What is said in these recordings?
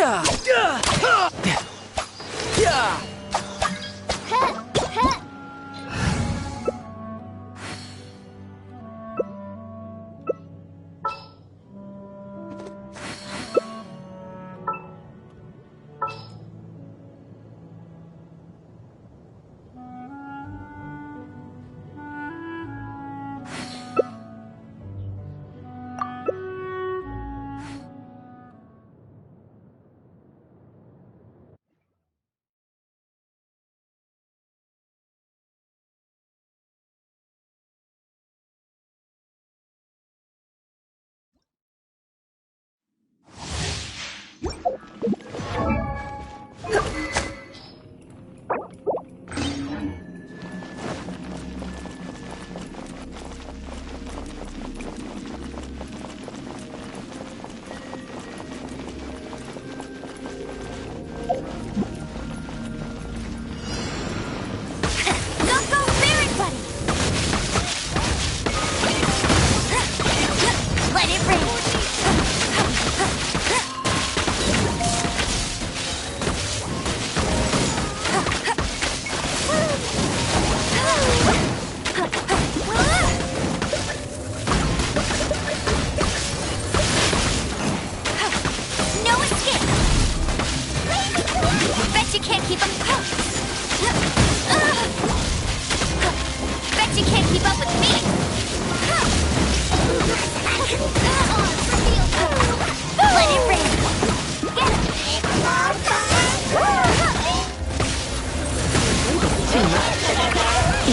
Yeah. Yeah.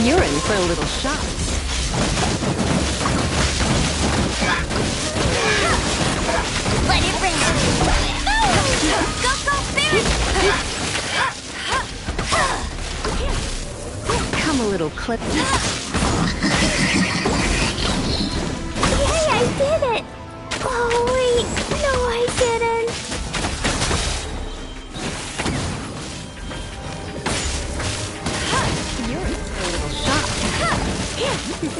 You're in for a little shock. Let it rain! Go, go, Finn! Come a little clip. Hey, I did it! Oh, wait. No, I didn't. You're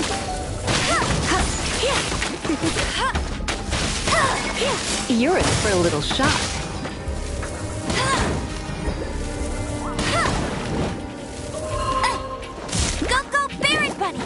in for a little shock. Go, go, Baron Bunny!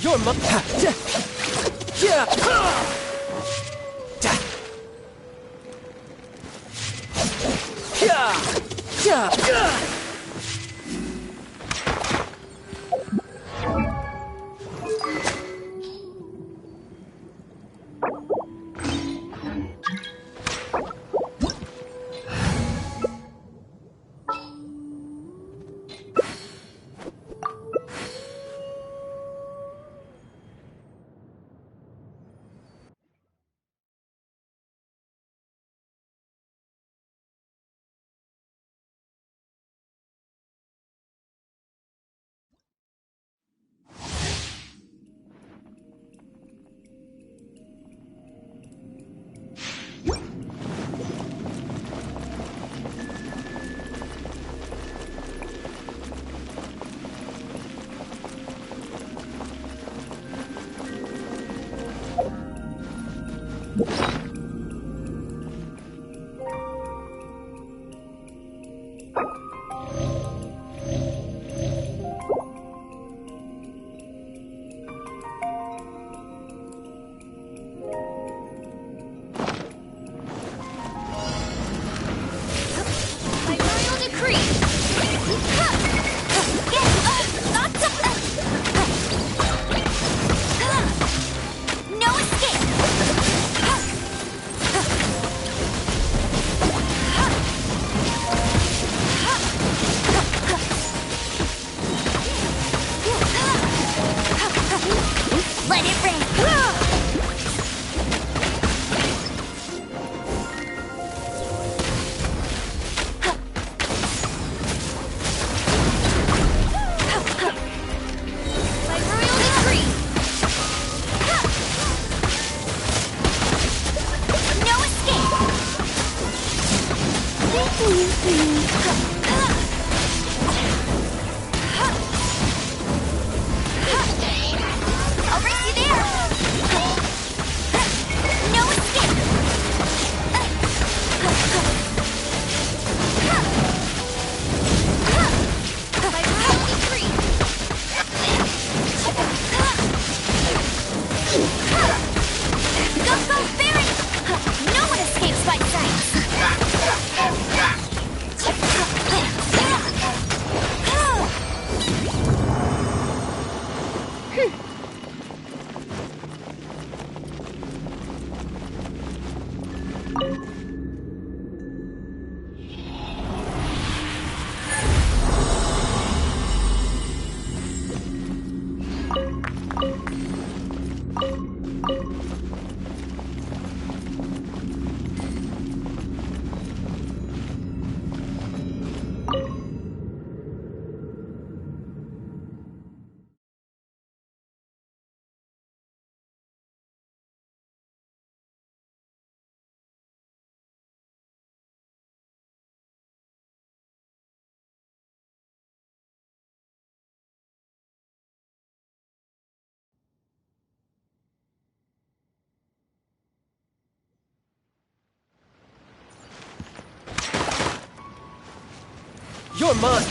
Your Let it rain! No one escapes my sight! You're mine!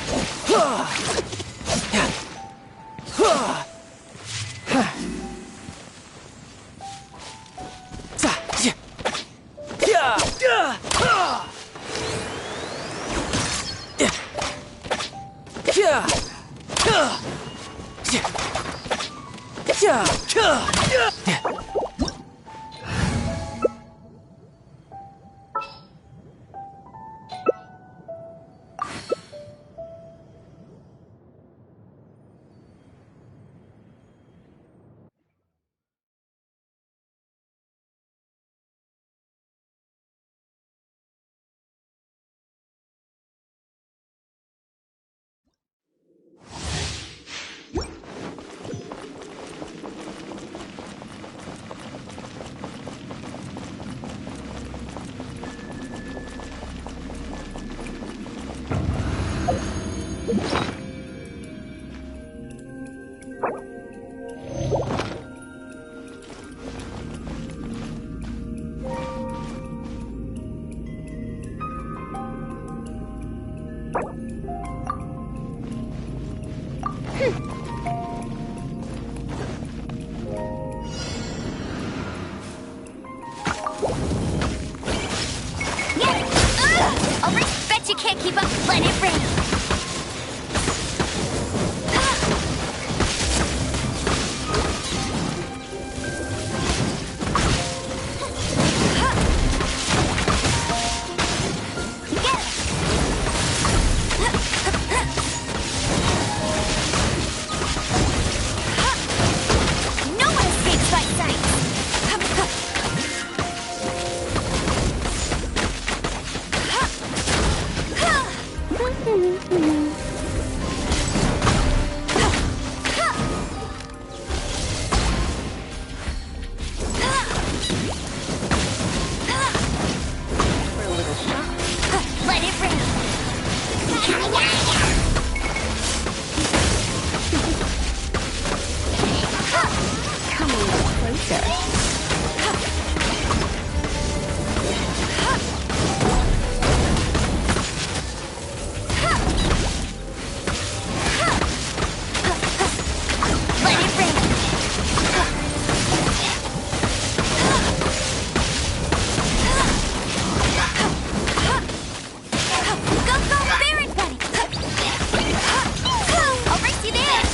Bet you can't keep up. Let it rain. No one escapes my sight. For a little shot. Let it rain. Come a little closer. Let it rain. Go, go, Baron Bunny! I'll race you there!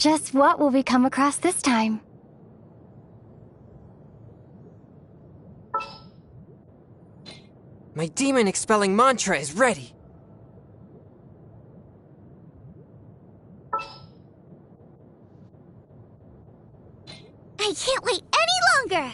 Just what will we come across this time? My demon-expelling mantra is ready! I can't wait any longer!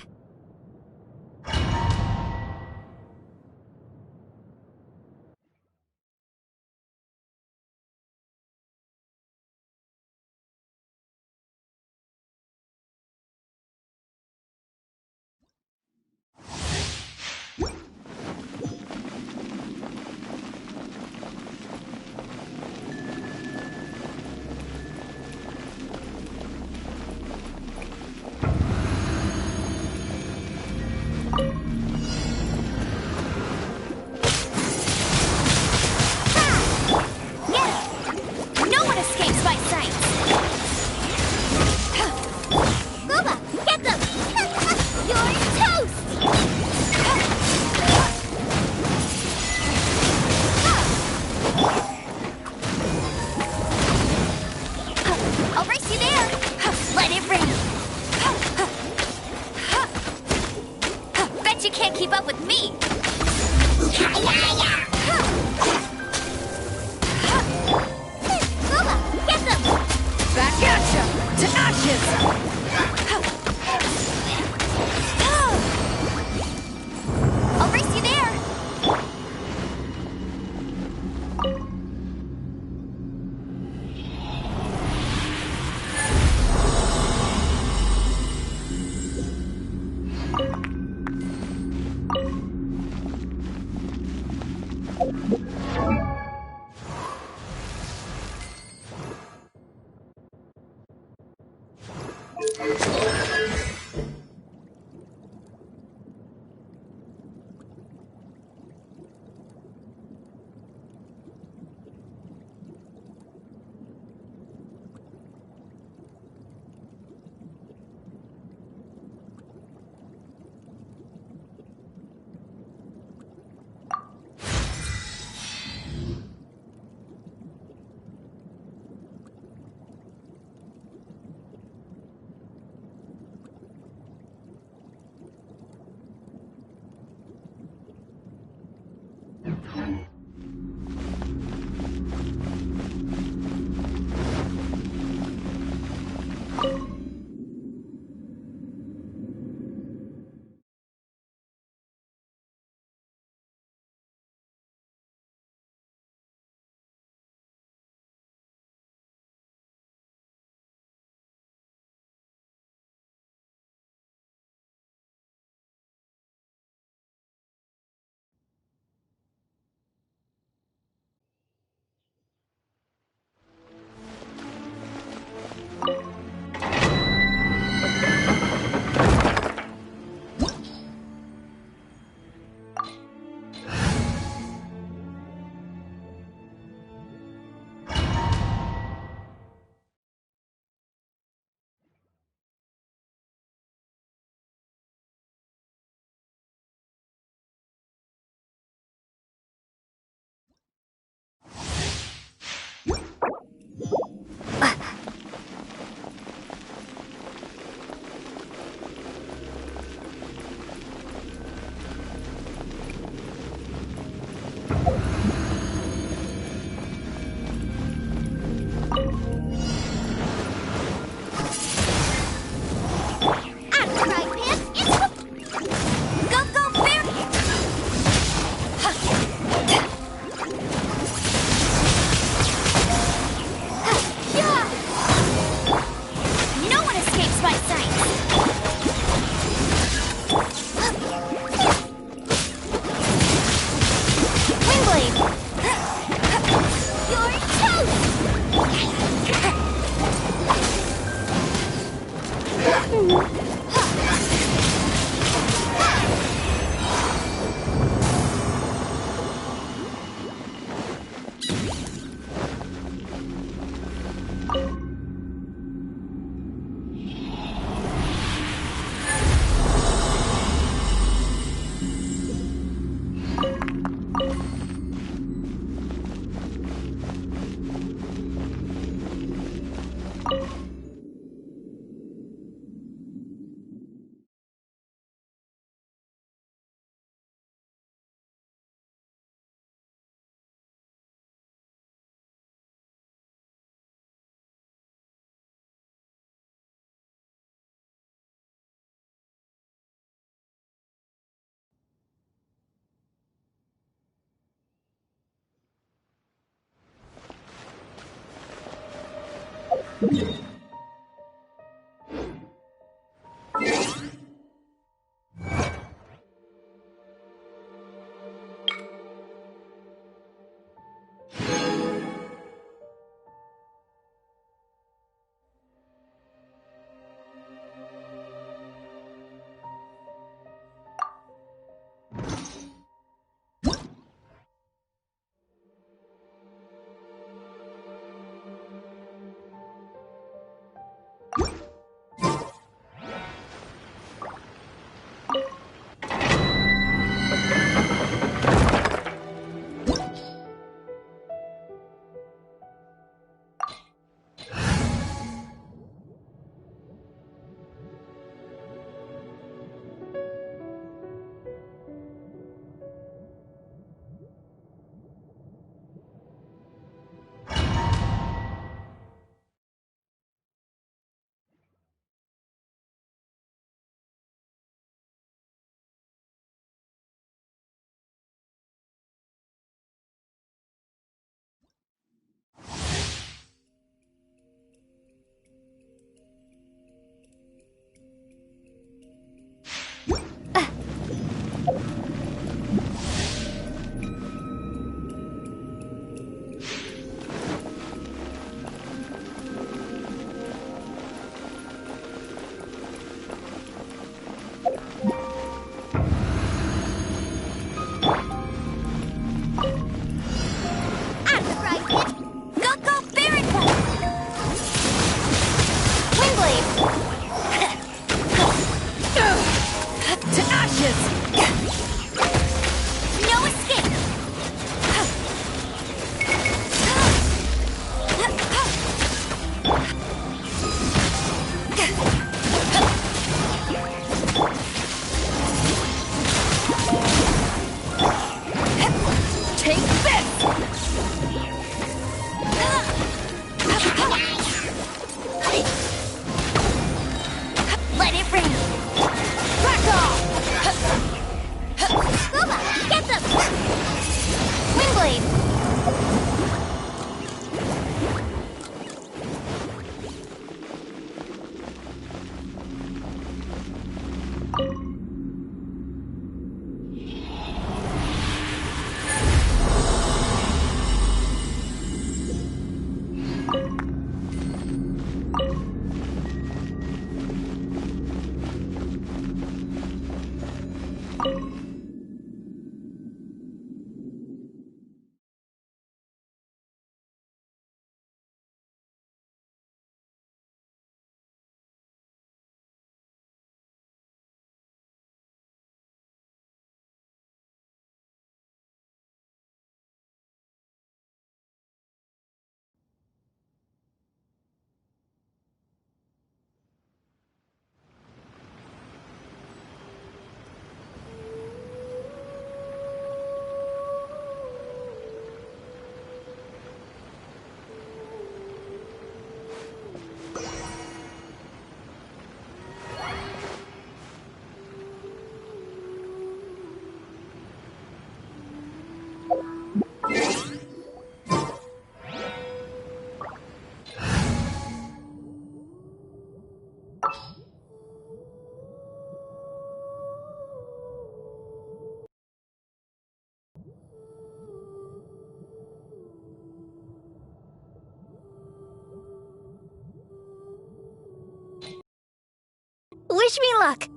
Wish me luck!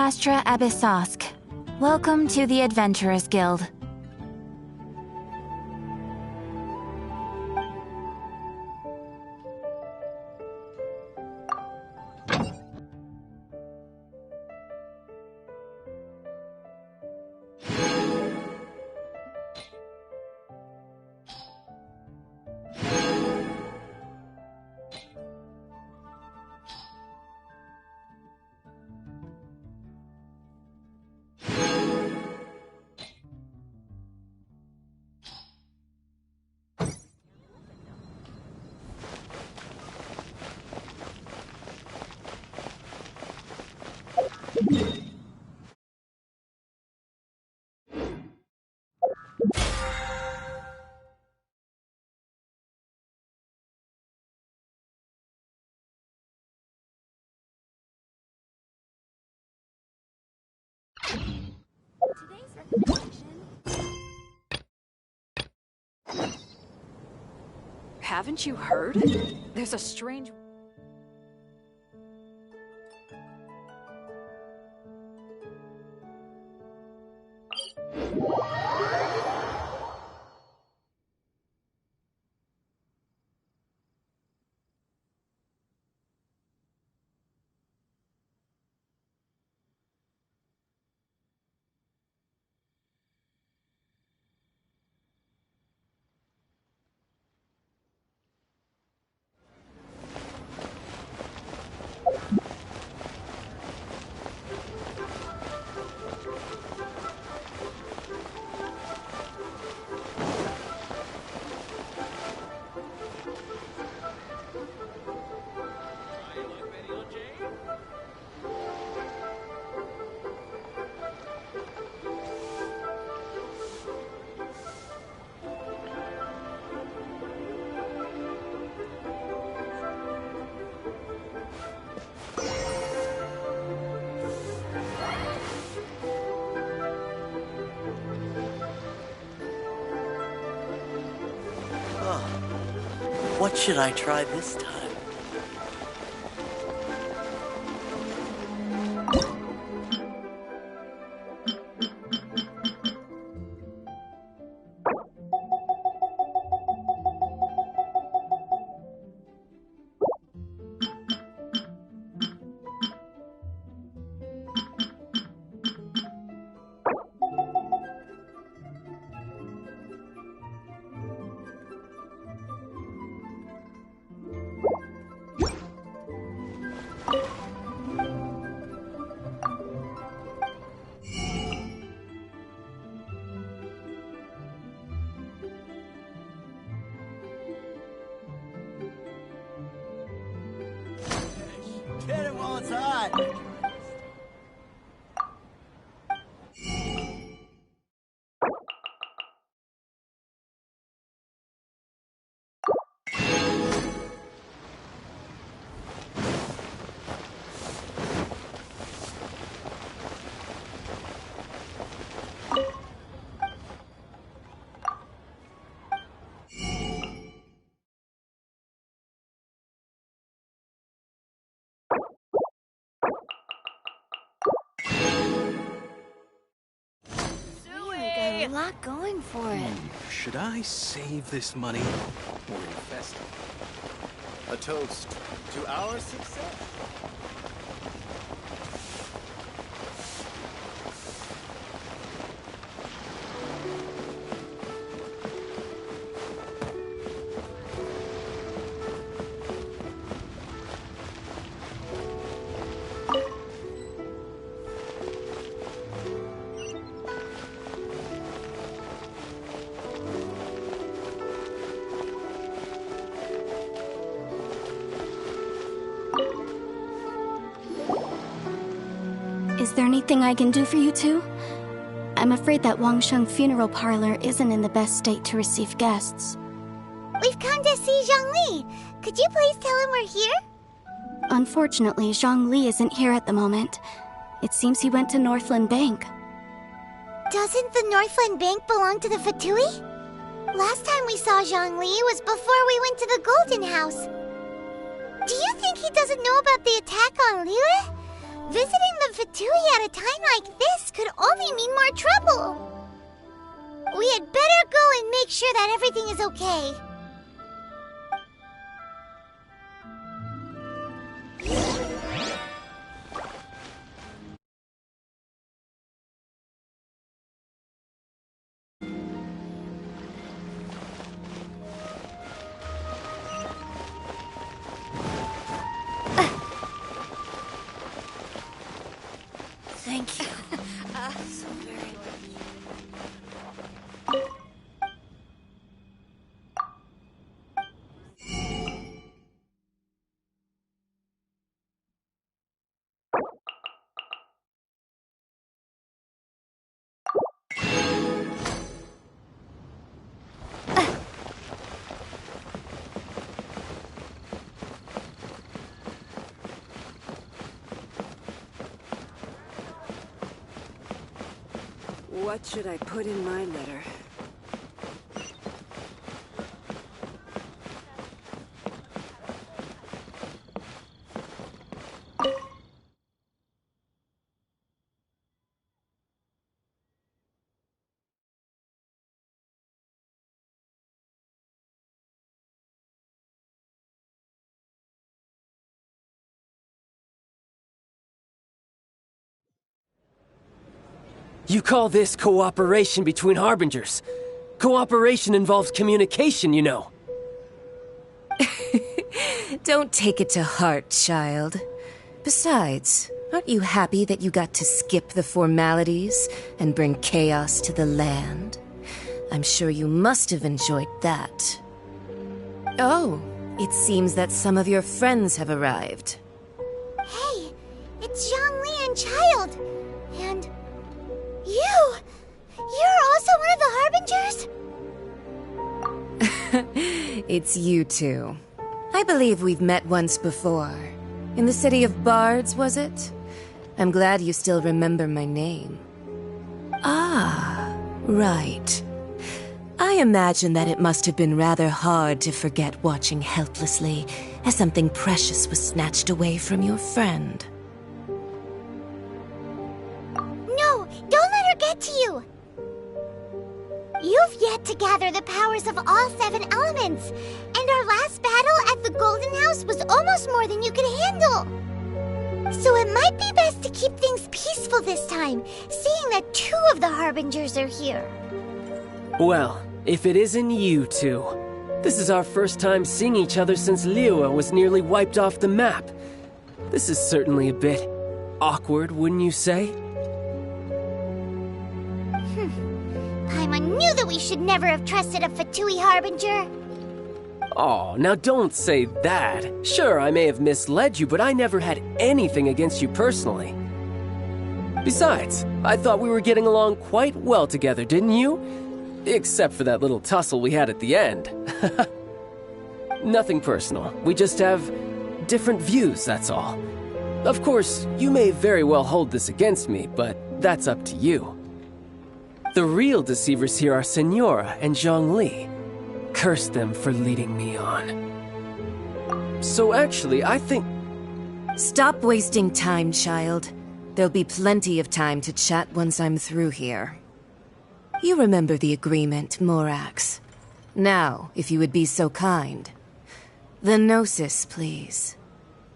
Astra Abyssosk. Welcome to the Adventurers Guild. Haven't you heard? There's a strange... What should I try this time? Get it while it's hot! Got a lot going for it. Should I save this money or invest it? A toast to our success. Is there anything I can do for you two? I'm afraid that Wangsheng Funeral Parlor isn't in the best state to receive guests. We've come to see Zhongli. Could you please tell him we're here? Unfortunately, Zhongli isn't here at the moment. It seems he went to Northland Bank. Doesn't the Northland Bank belong to the Fatui? Last time we saw Zhongli was before we went to the Golden House. Do you think he doesn't know about the attack on Liyue? Visiting the Fatui at a time like this could only mean more trouble. We had better go and make sure that everything is okay. Thank you. So very much. What should I put in my letter? You call this cooperation between Harbingers? Cooperation involves communication, you know. Don't take it to heart, child. Besides, aren't you happy that you got to skip the formalities and bring chaos to the land? I'm sure you must have enjoyed that. Oh, it seems that some of your friends have arrived. Hey, it's Zhongli and Child. And you! You're also one of the Harbingers? It's you two. I believe we've met once before. In the city of Bards, was it? I'm glad you still remember my name. Ah, right. I imagine that it must have been rather hard to forget watching helplessly as something precious was snatched away from your friend. No, don't let her get to you! You've yet to gather the powers of all 7 elements, and our last battle at the Golden House was almost more than you could handle. So it might be best to keep things peaceful this time, seeing that 2 of the Harbingers are here. Well, if it isn't you two. This is our first time seeing each other since Liyue was nearly wiped off the map. This is certainly a bit awkward, wouldn't you say? Paimon knew that we should never have trusted a Fatui Harbinger. Oh, now don't say that. Sure, I may have misled you, but I never had anything against you personally. Besides, I thought we were getting along quite well together, didn't you? Except for that little tussle we had at the end. Nothing personal. We just have different views, that's all. Of course, you may very well hold this against me, but that's up to you. The real deceivers here are Senora and Zhongli. Curse them for leading me on. So actually, I think... Stop wasting time, child. There'll be plenty of time to chat once I'm through here. You remember the agreement, Morax. Now, if you would be so kind. The Gnosis, please.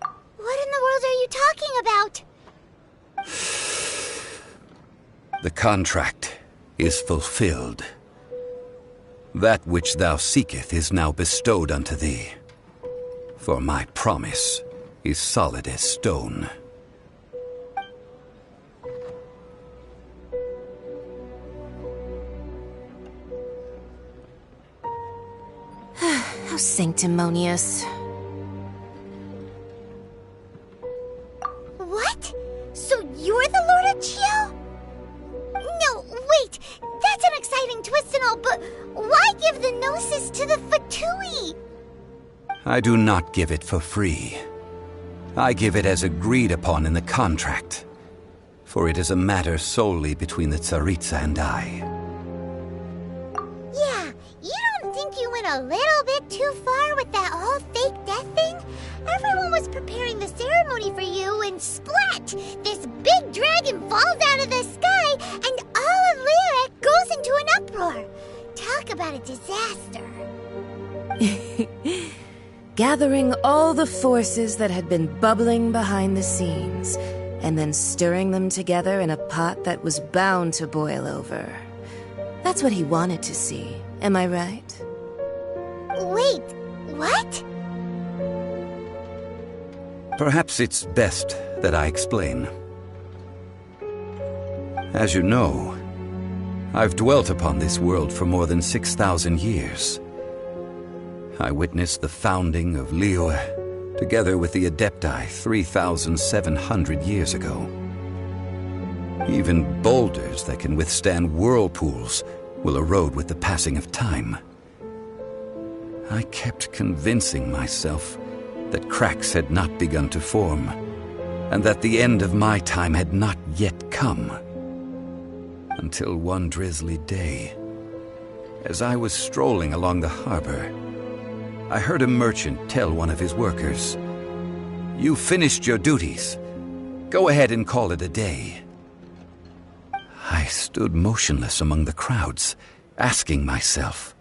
What in the world are you talking about? The contract is fulfilled. That which thou seeketh is now bestowed unto thee. For my promise is solid as stone. How sanctimonious. What? So you're the Lord of Chiao? No, wait! That's an exciting twist and all, but why give the Gnosis to the Fatui? I do not give it for free. I give it as agreed upon in the contract. For it is a matter solely between the Tsaritsa and I. Yeah, you don't think you went a little bit too far with that whole fake death thing? Everyone was preparing the ceremony for you, and splat! This big dragon falls out of the sky, and all of Liyue goes into an uproar. Talk about a disaster. Gathering all the forces that had been bubbling behind the scenes, and then stirring them together in a pot that was bound to boil over. That's what he wanted to see, am I right? Wait, what? Perhaps it's best that I explain. As you know, I've dwelt upon this world for more than 6,000 years. I witnessed the founding of Liyue, together with the Adepti 3,700 years ago. Even boulders that can withstand whirlpools will erode with the passing of time. I kept convincing myself that cracks had not begun to form, and that the end of my time had not yet come. Until one drizzly day, as I was strolling along the harbor, I heard a merchant tell one of his workers, "You finished your duties. Go ahead and call it a day." I stood motionless among the crowds, asking myself,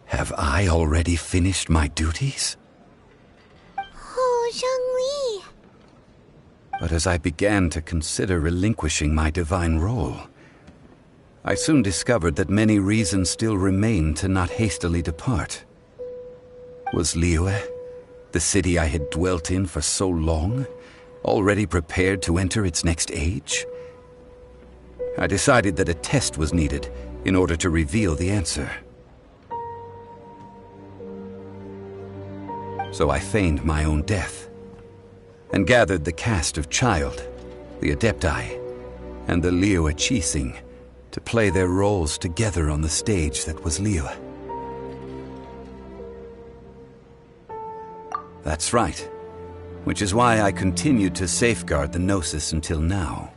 have I already finished my duties? Oh, Zhongli. But as I began to consider relinquishing my divine role, I soon discovered that many reasons still remained to not hastily depart. Was Liyue, the city I had dwelt in for so long, already prepared to enter its next age? I decided that a test was needed in order to reveal the answer. So I feigned my own death, and gathered the cast of Child, the Adepti, and the Liyue Qixing to play their roles together on the stage that was Liyue. That's right, which is why I continued to safeguard the Gnosis until now.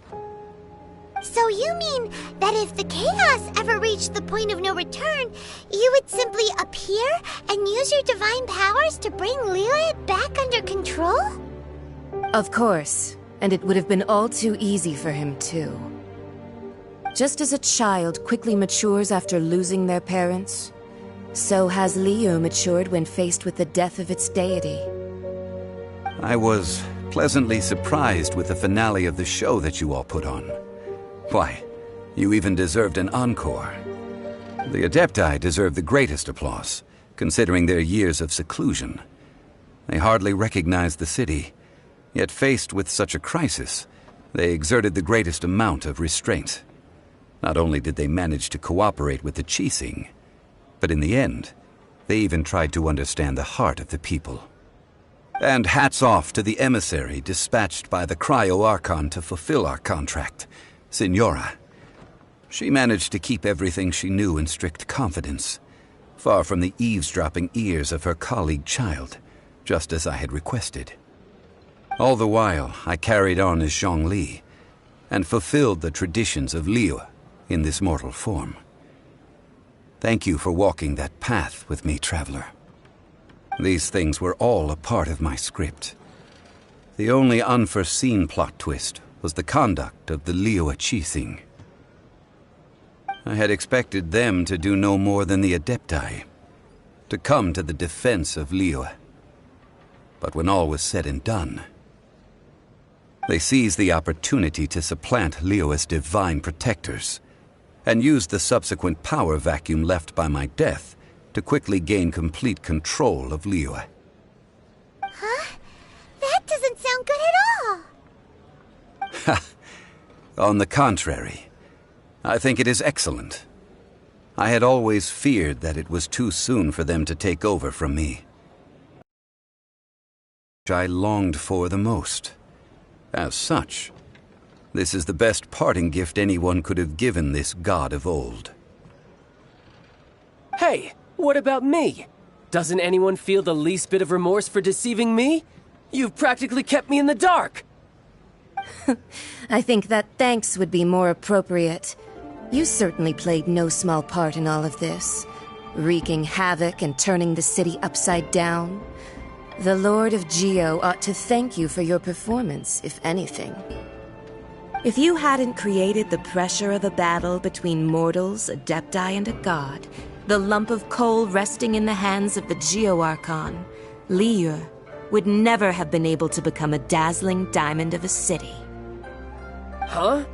So you mean that if the chaos ever reached the point of no return, you would simply appear and use your divine powers to bring Liyue back under control? Of course, and it would have been all too easy for him too. Just as a child quickly matures after losing their parents, so has Liyue matured when faced with the death of its deity. I was pleasantly surprised with the finale of the show that you all put on. Why, you even deserved an encore. The Adepti deserve the greatest applause, considering their years of seclusion. They hardly recognized the city, yet faced with such a crisis, they exerted the greatest amount of restraint. Not only did they manage to cooperate with the Qixing, but in the end, they even tried to understand the heart of the people. And hats off to the emissary dispatched by the Cryo-Archon to fulfill our contract, Signora. She managed to keep everything she knew in strict confidence, far from the eavesdropping ears of her colleague Child, just as I had requested. All the while, I carried on as Zhongli, and fulfilled the traditions of Liyue in this mortal form. Thank you for walking that path with me, Traveler. These things were all a part of my script. The only unforeseen plot twist was the conduct of the Liyue Qixing. I had expected them to do no more than the Adepti, to come to the defense of Liyue. But when all was said and done, they seized the opportunity to supplant Liyue's divine protectors, and used the subsequent power vacuum left by my death to quickly gain complete control of Liyue. Huh? That doesn't sound good at all! Ha! On the contrary, I think it is excellent. I had always feared that it was too soon for them to take over from me. Which I longed for the most. As such, this is the best parting gift anyone could have given this god of old. Hey, what about me? Doesn't anyone feel the least bit of remorse for deceiving me? You've practically kept me in the dark! I think that thanks would be more appropriate. You certainly played no small part in all of this, wreaking havoc and turning the city upside down. The Lord of Geo ought to thank you for your performance, if anything. If you hadn't created the pressure of a battle between mortals, adepti, and a god, the lump of coal resting in the hands of the Geo-Archon, Liyue, would never have been able to become a dazzling diamond of a city. Huh?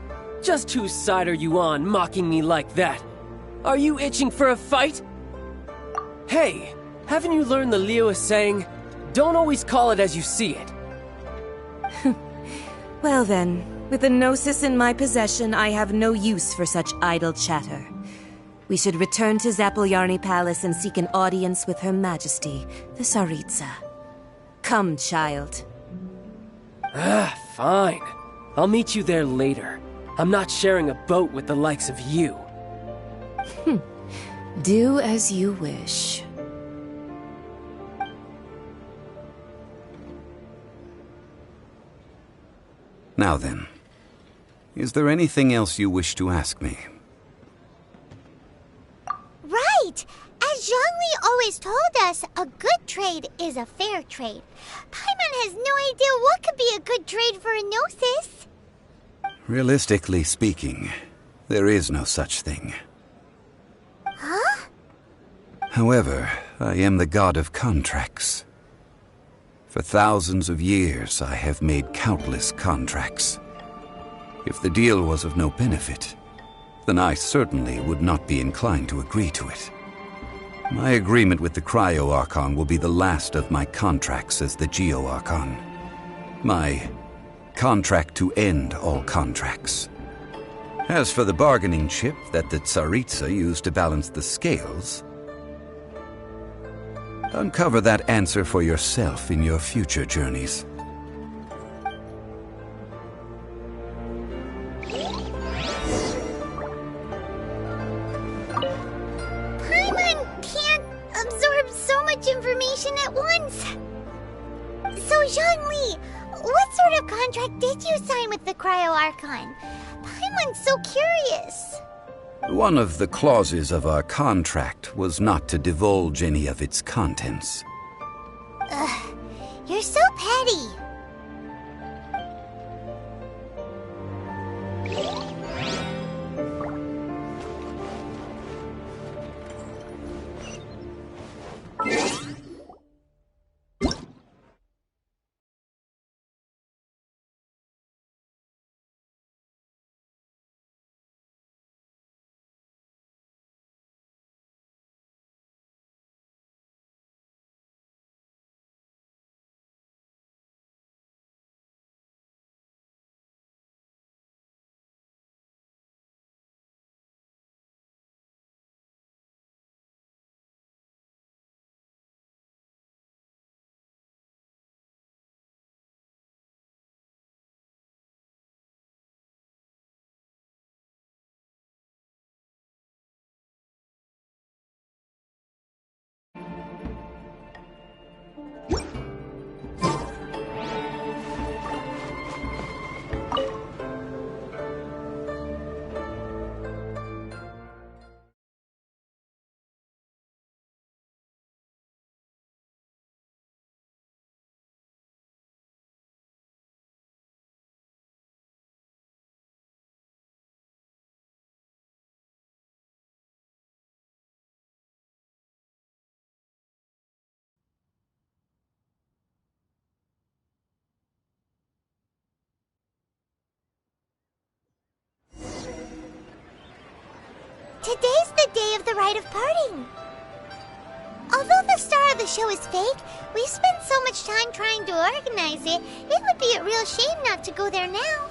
Just whose side are you on, mocking me like that? Are you itching for a fight? Hey, haven't you learned the Liyue saying, don't always call it as you see it? Well then, with the Gnosis in my possession, I have no use for such idle chatter. We should return to Zapoljarny Palace and seek an audience with Her Majesty, the Tsaritsa. Come, child. Fine. I'll meet you there later. I'm not sharing a boat with the likes of you. Do as you wish. Now then, is there anything else you wish to ask me? Right! As Zhongli always told us, a good trade is a fair trade. Paimon has no idea what could be a good trade for a Gnosis. Realistically speaking, there is no such thing. Huh? However, I am the god of contracts. For thousands of years, I have made countless contracts. If the deal was of no benefit, then I certainly would not be inclined to agree to it. My agreement with the Cryo-Archon will be the last of my contracts as the Geo-Archon. My contract to end all contracts. As for the bargaining chip that the Tsaritsa used to balance the scales, uncover that answer for yourself in your future journeys. Paimon can't absorb so much information at once. So, Zhongli, what sort of contract did you sign with the Cryo-Archon? Paimon's so curious. One of the clauses of our contract was not to divulge any of its contents. Ugh, you're so petty. Today's the day of the rite of parting. Although the star of the show is fake, we spent so much time trying to organize it, it would be a real shame not to go there now.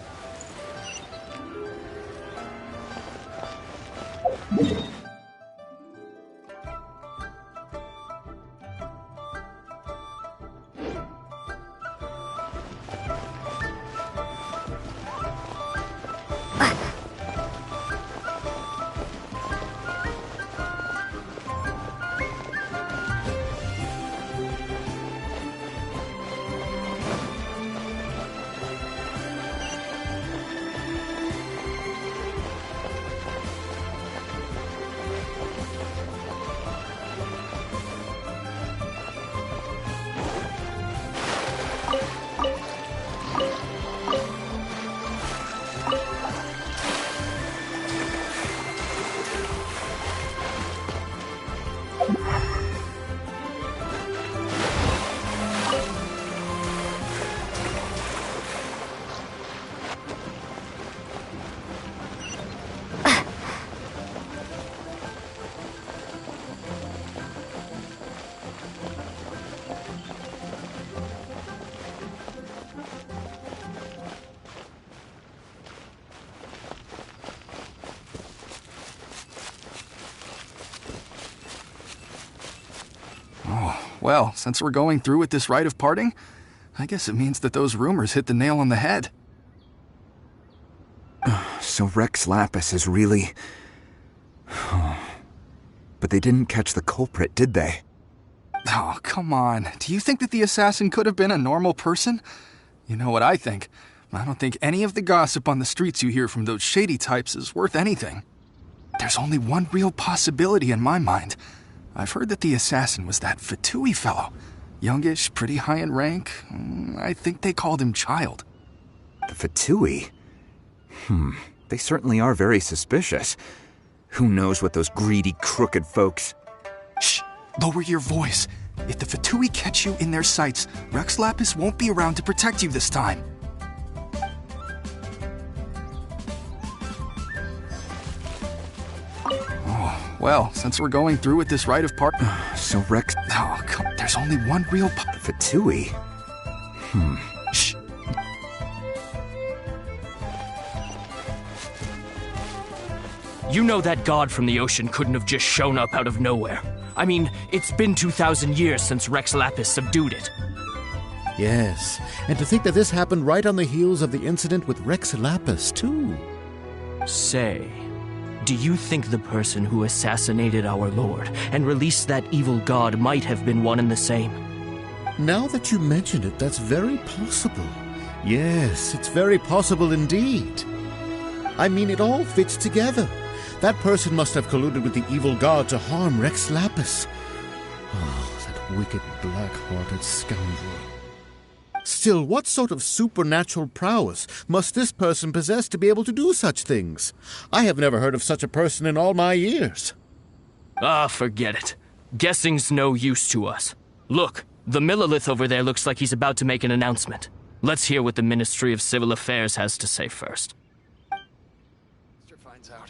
well, since we're going through with this rite of parting, I guess it means that those rumors hit the nail on the head. So Rex Lapis is really... But they didn't catch the culprit, did they? Oh, come on. Do you think that the assassin could have been a normal person? You know what I think. I don't think any of the gossip on the streets you hear from those shady types is worth anything. There's only one real possibility in my mind. I've heard that the assassin was that Fatui fellow. Youngish, pretty high in rank. I think they called him Child. The Fatui? They certainly are very suspicious. Who knows what those greedy, crooked folks... Shh! Lower your voice. If the Fatui catch you in their sights, Rex Lapis won't be around to protect you this time. Oh, well, since we're going through with this rite of part... So Rex... Oh, come... There's only one real... The Fatui? Shh! You know that god from the ocean couldn't have just shown up out of nowhere. I mean, it's been 2,000 years since Rex Lapis subdued it. Yes, and to think that this happened right on the heels of the incident with Rex Lapis, too. Say, do you think the person who assassinated our lord and released that evil god might have been one and the same? Now that you mention it, that's very possible. Yes, it's very possible indeed. I mean, it all fits together. That person must have colluded with the evil god to harm Rex Lapis. Oh, that wicked, black-hearted scoundrel. Still, what sort of supernatural prowess must this person possess to be able to do such things? I have never heard of such a person in all my years. Forget it. Guessing's no use to us. Look, the Millilith over there looks like he's about to make an announcement. Let's hear what the Ministry of Civil Affairs has to say first. Finds out.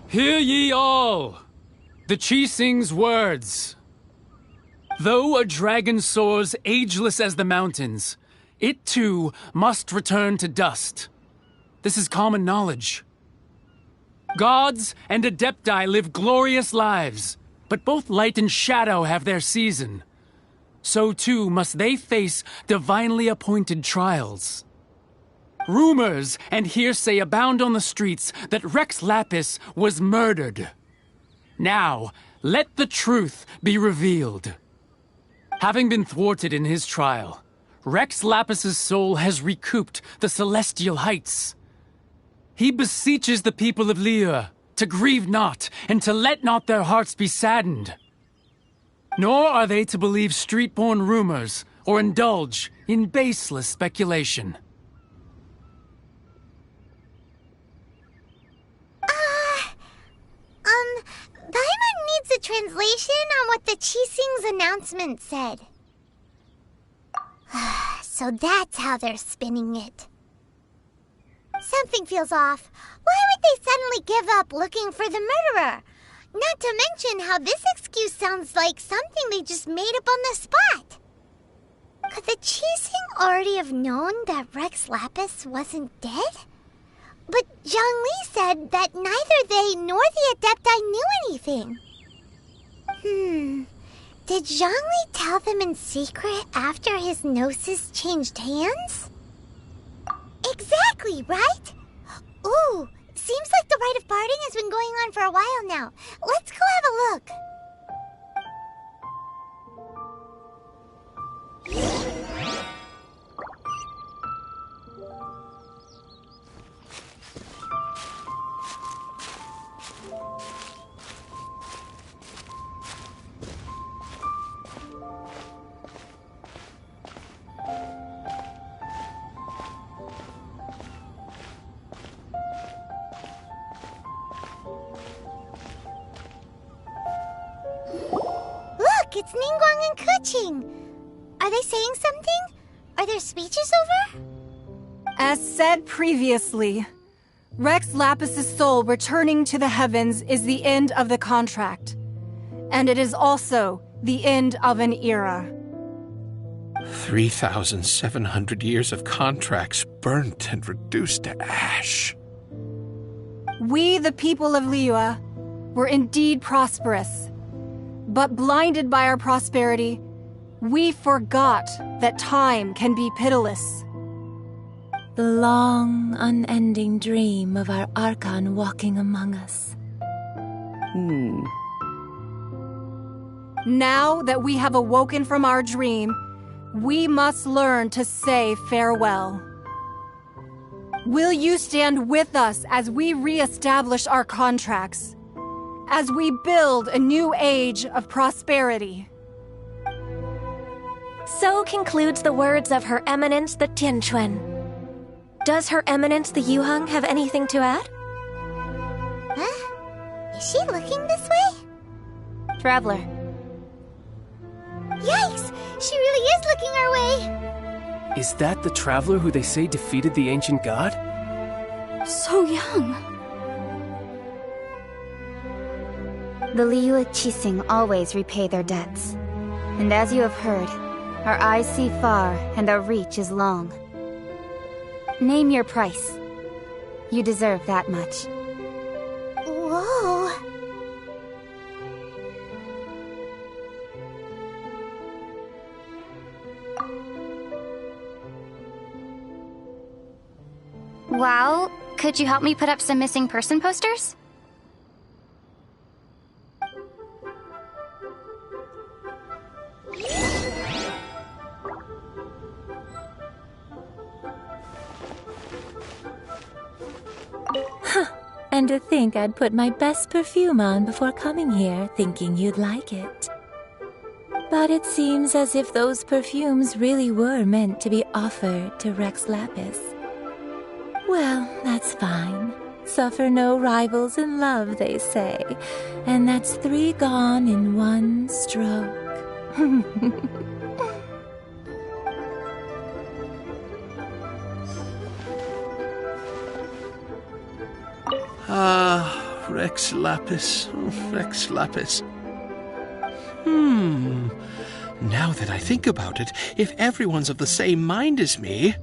Hear ye all! The Qixing's words. Though a dragon soars ageless as the mountains, it too must return to dust. This is common knowledge. Gods and Adepti live glorious lives, but both light and shadow have their season. So too must they face divinely appointed trials. Rumors and hearsay abound on the streets that Rex Lapis was murdered. Now, let the truth be revealed. Having been thwarted in his trial, Rex Lapis's soul has recouped the celestial heights. He beseeches the people of Liyue to grieve not and to let not their hearts be saddened. Nor are they to believe street-born rumors or indulge in baseless speculation. Paimon needs a translation on what the Qixing's announcement said. So that's how they're spinning it. Something feels off. Why would they suddenly give up looking for the murderer? Not to mention how this excuse sounds like something they just made up on the spot. Could the Qixing already have known that Rex Lapis wasn't dead? But Zhongli said that neither they nor the Adepti knew anything. Did Zhongli tell them in secret after his gnosis changed hands? Exactly, right? Ooh, seems like the rite of parting has been going on for a while now. Let's go have a look. It's Ningguang and Keqing. Are they saying something? Are their speeches over? As said previously, Rex Lapis's soul returning to the heavens is the end of the contract. And it is also the end of an era. 3,700 years of contracts burnt and reduced to ash. We, the people of Liyue, were indeed prosperous. But blinded by our prosperity, we forgot that time can be pitiless. The long, unending dream of our Archon walking among us. Now that we have awoken from our dream, we must learn to say farewell. Will you stand with us as we re-establish our contracts? As we build a new age of prosperity? So concludes the words of Her Eminence the Tianquan. Does Her Eminence the Yuheng have anything to add? Huh? Is she looking this way? Traveler. Yikes! She really is looking our way! Is that the traveler who they say defeated the ancient god? So young. The Liyue Qixing always repay their debts. And as you have heard, our eyes see far and our reach is long. Name your price. You deserve that much. Whoa! Well, could you help me put up some missing person posters? And to think I'd put my best perfume on before coming here, thinking you'd like it. But it seems as if those perfumes really were meant to be offered to Rex Lapis. Well, that's fine. Suffer no rivals in love, they say. And that's 3 gone in 1 stroke. Rex Lapis. Oh, Rex Lapis. Now that I think about it, if everyone's of the same mind as me...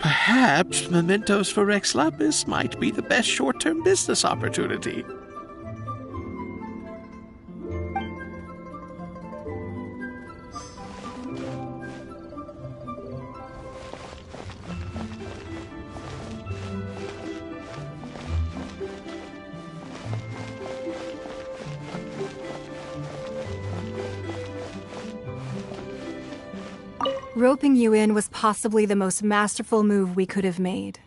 perhaps mementos for Rex Lapis might be the best short-term business opportunity. Roping you in was possibly the most masterful move we could have made.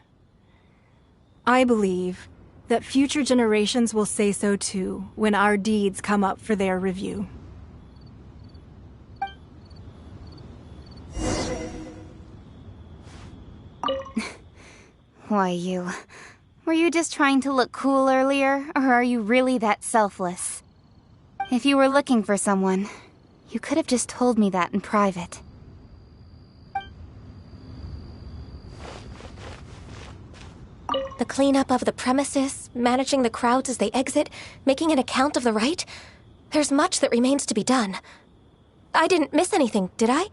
I believe that future generations will say so too when our deeds come up for their review. Why, were you just trying to look cool earlier, or are you really that selfless? If you were looking for someone, you could have just told me that in private. The cleanup of the premises, managing the crowds as they exit, making an account of the rite? There's much that remains to be done. I didn't miss anything, did I?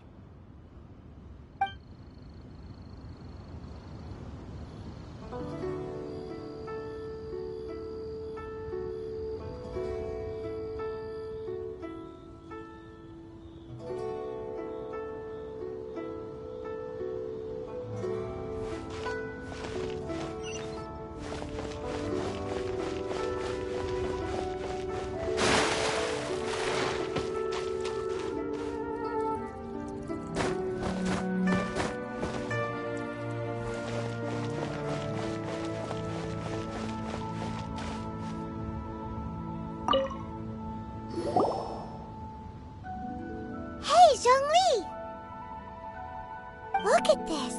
Look at this.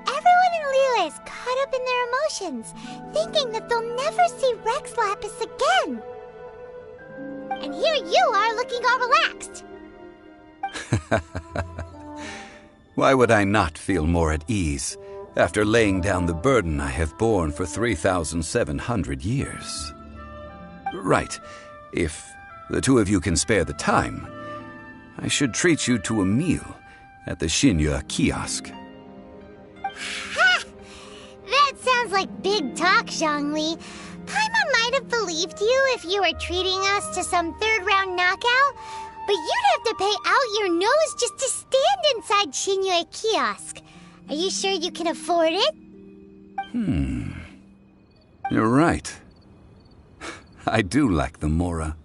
Everyone in Liyue is caught up in their emotions, thinking that they'll never see Rex Lapis again. And here you are looking all relaxed. Why would I not feel more at ease? after laying down the burden I have borne for 3,700 years. Right. If the two of you can spare the time, I should treat you to a meal at the Liyue kiosk. Ha! That sounds like big talk, Zhongli. Paimon might have believed you if you were treating us to some third-round knockout, but you'd have to pay out your nose just to stand inside Liyue kiosk. Are you sure you can afford it? You're right. I do lack the Mora.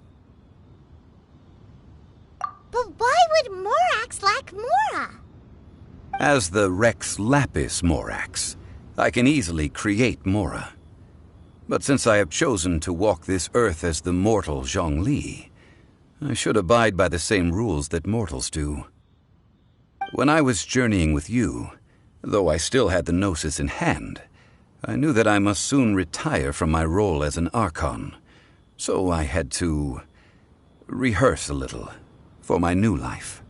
But why would Morax lack Mora? As the Rex Lapis Morax, I can easily create Mora. But since I have chosen to walk this earth as the mortal Zhongli, I should abide by the same rules that mortals do. When I was journeying with you, though I still had the Gnosis in hand, I knew that I must soon retire from my role as an Archon, so I had to rehearse a little for my new life.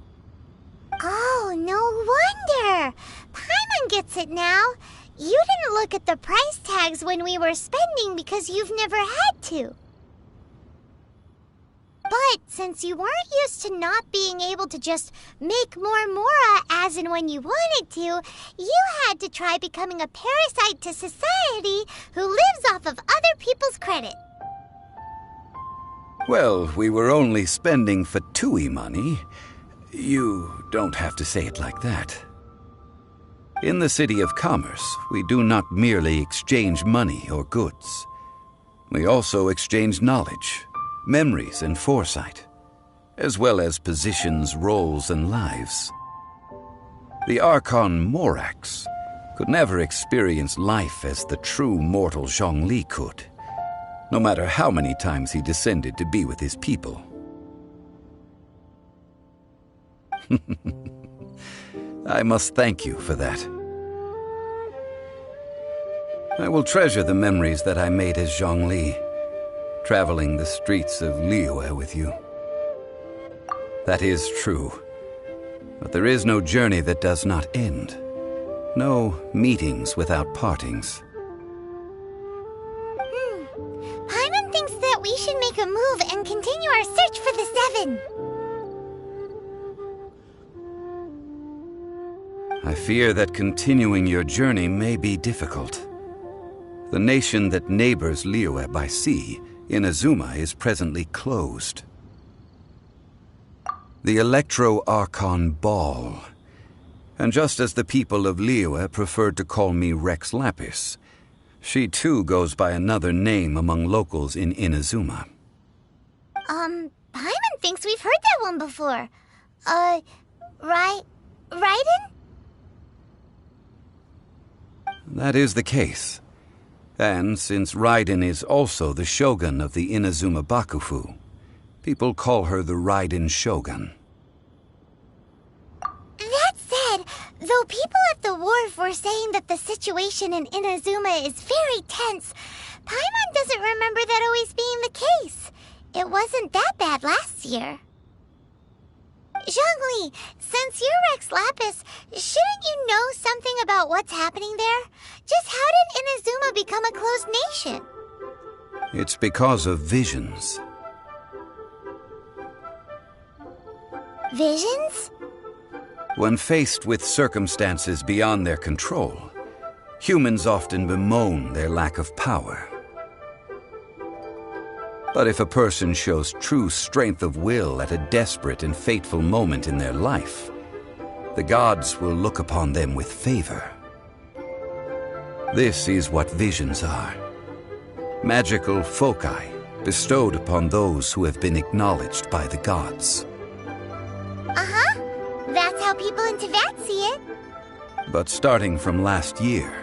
Oh, no wonder! Paimon gets it now. You didn't look at the price tags when we were spending because you've never had to. But since you weren't used to not being able to just make more Mora as and when you wanted to, you had to try becoming a parasite to society who lives off of other people's credit. Well, we were only spending Fatui money. You don't have to say it like that. In the City of Commerce, we do not merely exchange money or goods. We also exchange knowledge, memories, and foresight, as well as positions, roles, and lives. The Archon Morax could never experience life as the true mortal Zhongli could, no matter how many times he descended to be with his people. I must thank you for that. I will treasure the memories that I made as Zhongli, traveling the streets of Liyue with you. That is true. But there is no journey that does not end. No meetings without partings. Paimon thinks that we should make a move and continue our search for the Seven. I fear that continuing your journey may be difficult. The nation that neighbors Liyue by sea, Inazuma, is presently closed. The Electro-Archon Ball. And just as the people of Liyue preferred to call me Rex Lapis, she too goes by another name among locals in Inazuma. Paimon thinks we've heard that one before. Raiden? That is the case. And since Raiden is also the shogun of the Inazuma Bakufu, people call her the Raiden Shogun. That said, though people at the wharf were saying that the situation in Inazuma is very tense, Paimon doesn't remember that always being the case. It wasn't that bad last year. Zhongli, since you're Rex Lapis, shouldn't you know something about what's happening there? Just how did Inazuma become a closed nation? It's because of visions. Visions? When faced with circumstances beyond their control, humans often bemoan their lack of power. But if a person shows true strength of will at a desperate and fateful moment in their life, the gods will look upon them with favor. This is what visions are. Magical foci bestowed upon those who have been acknowledged by the gods. Uh-huh. That's how people in Teyvat see it. But starting from last year,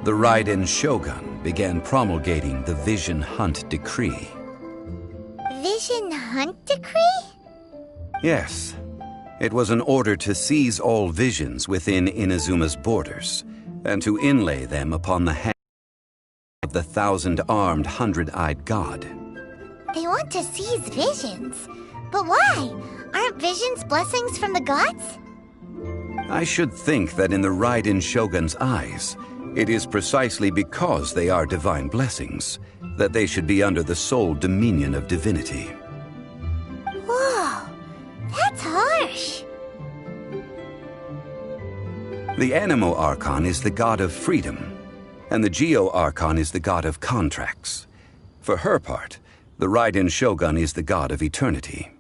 the Raiden Shogun began promulgating the Vision Hunt Decree. Vision Hunt Decree? Yes. It was an order to seize all visions within Inazuma's borders, and to inlay them upon the hand of the 1,000-armed, 100-eyed god. They want to seize visions. But why? Aren't visions blessings from the gods? I should think that in the Raiden Shogun's eyes, it is precisely because they are divine blessings that they should be under the sole dominion of divinity. Whoa, that's harsh. The Animo Archon is the god of freedom, and the Geo Archon is the god of contracts. For her part, the Raiden Shogun is the god of eternity.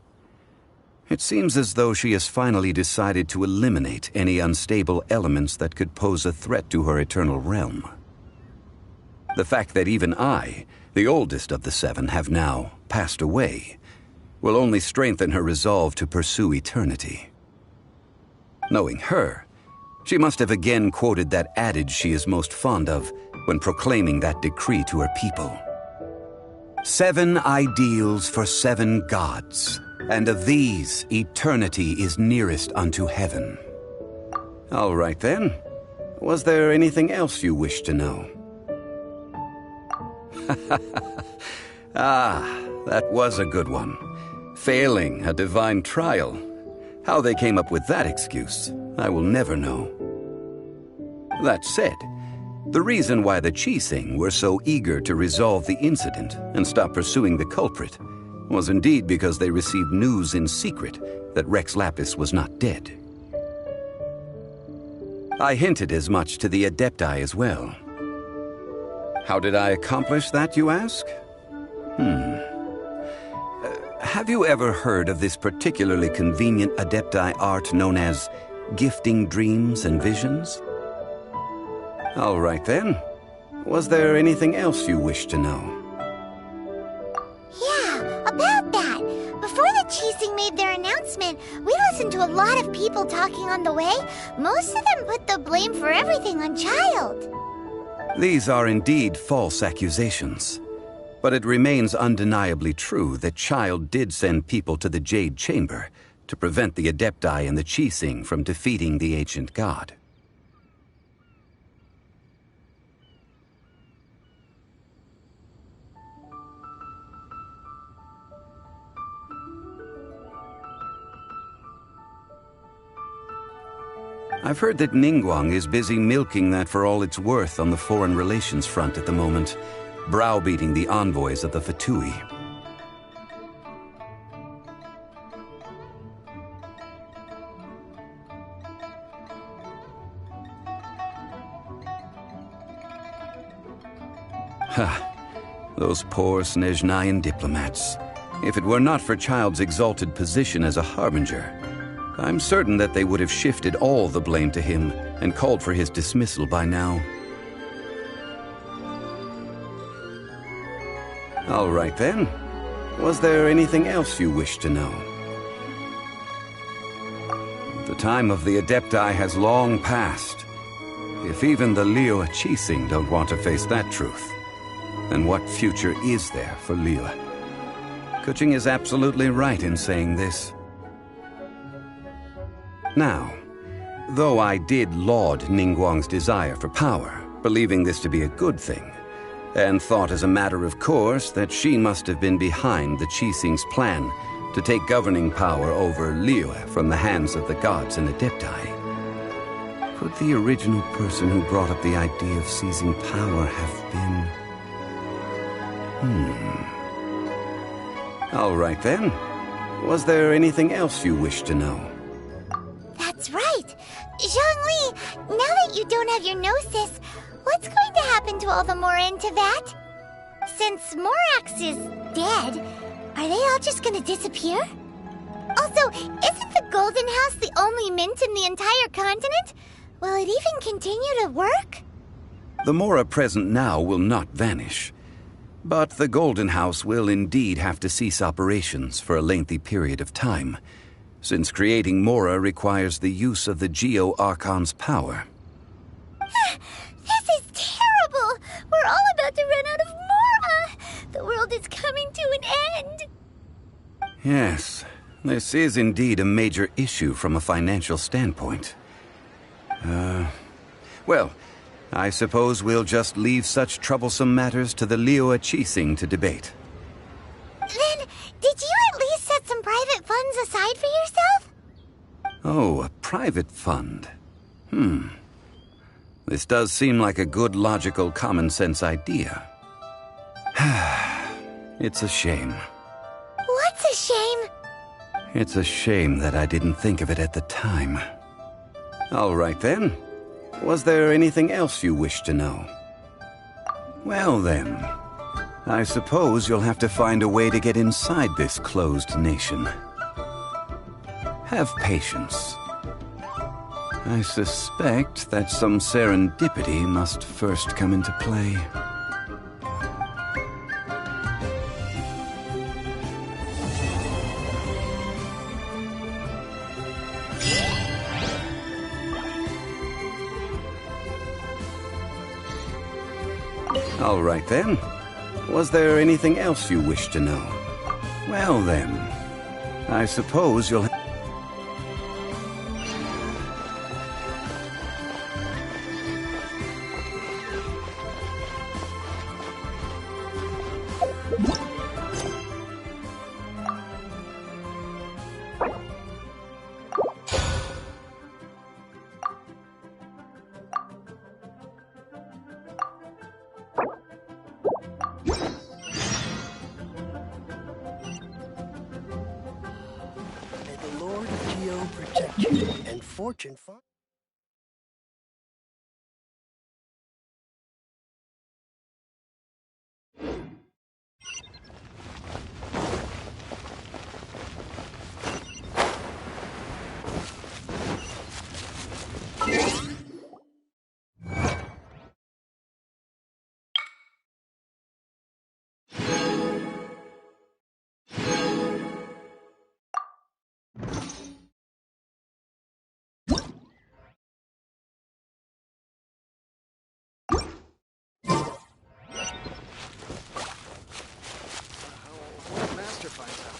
It seems as though she has finally decided to eliminate any unstable elements that could pose a threat to her eternal realm. The fact that even I, the oldest of the seven, have now passed away, will only strengthen her resolve to pursue eternity. Knowing her, she must have again quoted that adage she is most fond of when proclaiming that decree to her people. 7 ideals for 7 gods, and of these, eternity is nearest unto heaven. All right then. Was there anything else you wish to know? That was a good one. Failing a divine trial. How they came up with that excuse, I will never know. That said, the reason why the Qixing were so eager to resolve the incident and stop pursuing the culprit was indeed because they received news in secret that Rex Lapis was not dead. I hinted as much to the Adepti as well. How did I accomplish that, you ask? Have you ever heard of this particularly convenient Adepti art known as gifting dreams and visions? All right then. Was there anything else you wish to know? Yeah, about that. Before the Qixing made their announcement, we listened to a lot of people talking on the way. Most of them put the blame for everything on Child. These are indeed false accusations. But it remains undeniably true that Child did send people to the Jade Chamber to prevent the Adepti and the Qixing from defeating the ancient god. I've heard that Ningguang is busy milking that for all it's worth on the foreign relations front at the moment, browbeating the envoys of the Fatui. Those poor Snezhnayan diplomats. If it were not for Child's exalted position as a harbinger, I'm certain that they would have shifted all the blame to him and called for his dismissal by now. All right then. Was there anything else you wish to know? The time of the Adepti has long passed. If even the Liyue Qixing don't want to face that truth, then what future is there for Liyue? Kuching is absolutely right in saying this. Now, though I did laud Ningguang's desire for power, believing this to be a good thing, and thought as a matter of course that she must have been behind the Qixing's plan to take governing power over Liyue from the hands of the gods and Adepti, could the original person who brought up the idea of seizing power have been... All right then. Was there anything else you wish to know? That's right. Zhongli, now that you don't have your gnosis, what's going to happen to all the Mora in Teyvat? Since Morax is dead, are they all just gonna disappear? Also, isn't the Golden House the only mint in the entire continent? Will it even continue to work? The Mora present now will not vanish. But the Golden House will indeed have to cease operations for a lengthy period of time, since creating Mora requires the use of the Geo Archon's power. This is terrible! We're all about to run out of Mora! The world is coming to an end! Yes, this is indeed a major issue from a financial standpoint. Well, I suppose we'll just leave such troublesome matters to the Liyue Qixing to debate. Then, did you at least set some private funds aside for yourself? Oh, a private fund. This does seem like a good, logical, common-sense idea. It's a shame. What's a shame? It's a shame that I didn't think of it at the time. All right then. Was there anything else you wish to know? Well then, I suppose you'll have to find a way to get inside this closed nation. Have patience. I suspect that some serendipity must first come into play. All right then. Was there anything else you wish to know? Well then, I suppose you'll... Protect you and fortune find. Master finds out.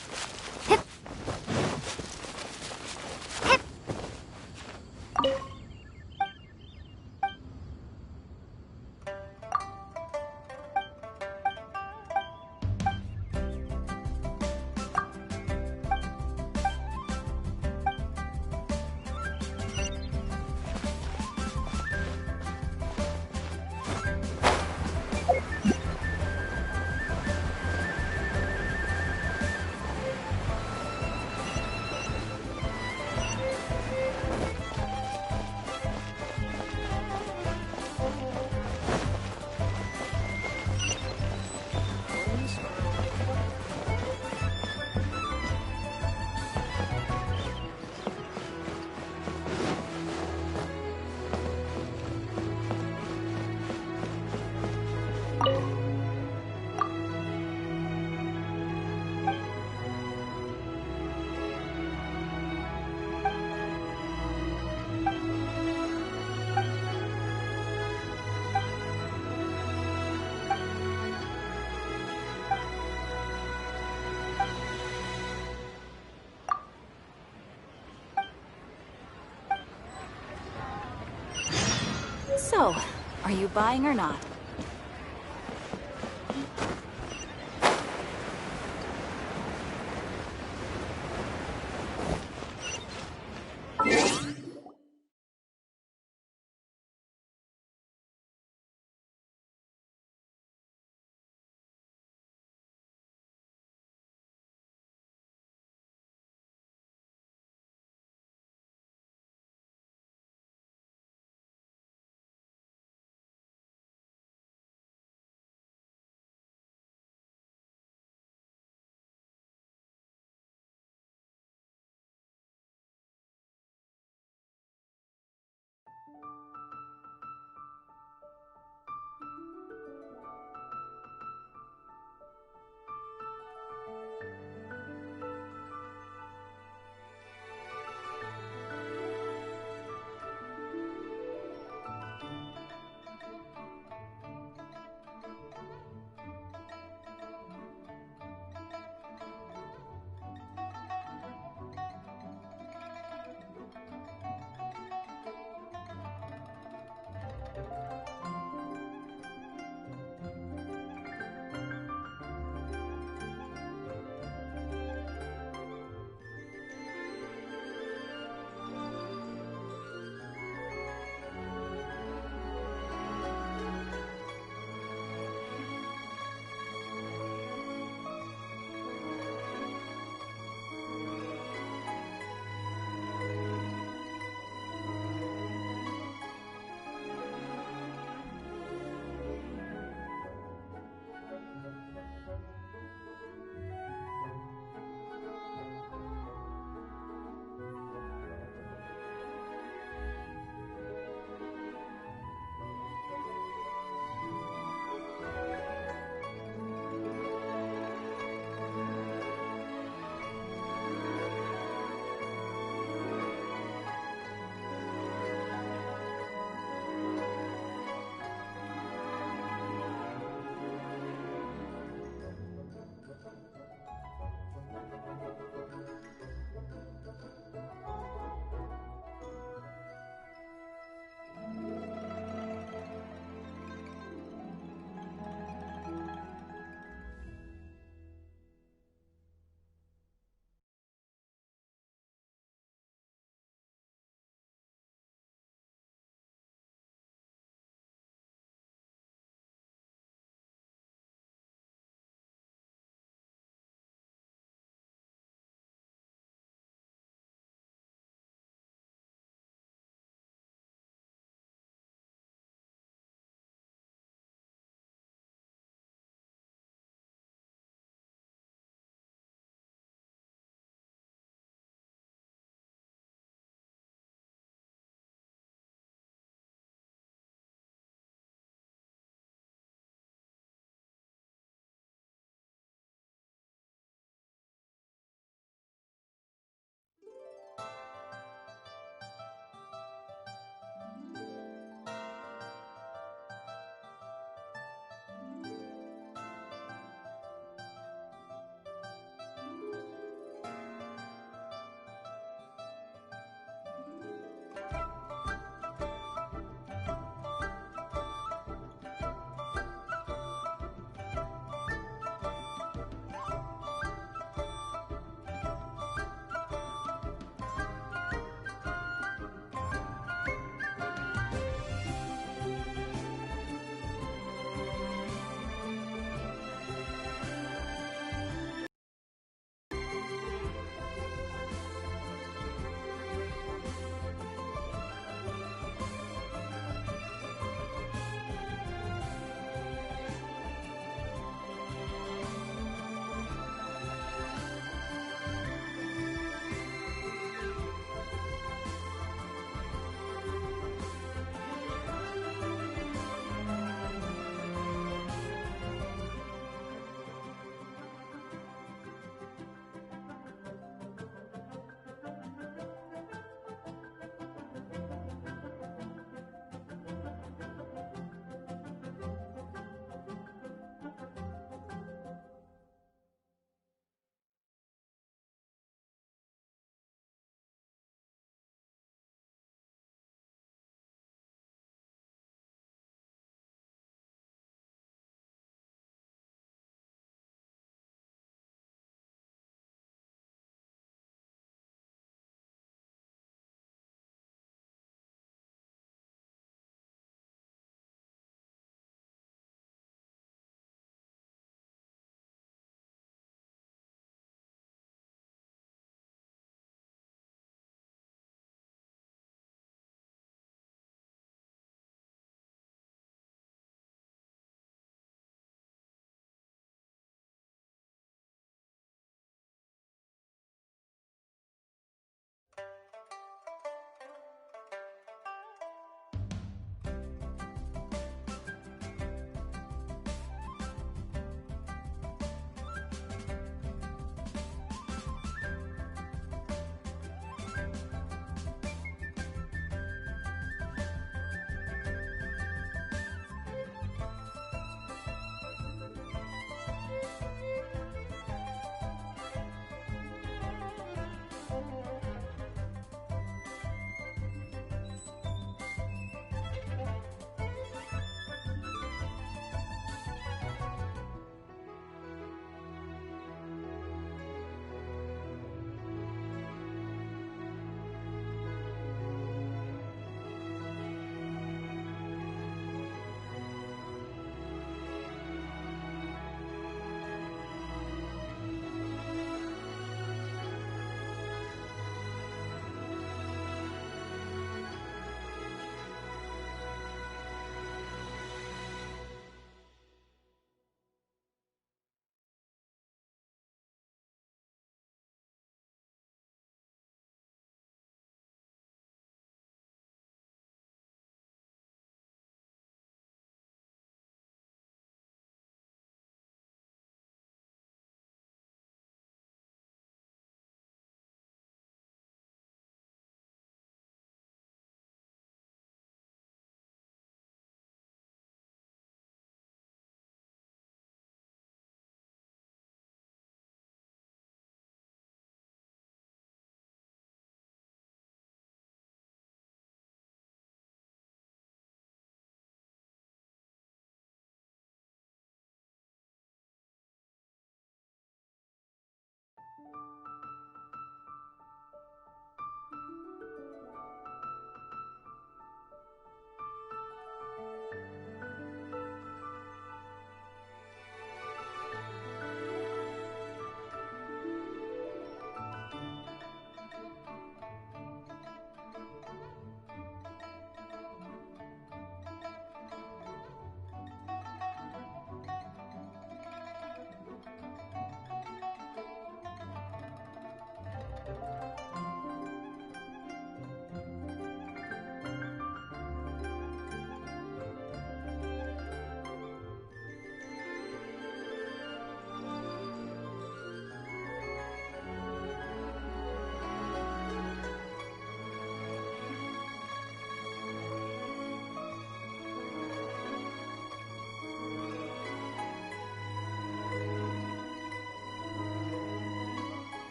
So, are you buying or not?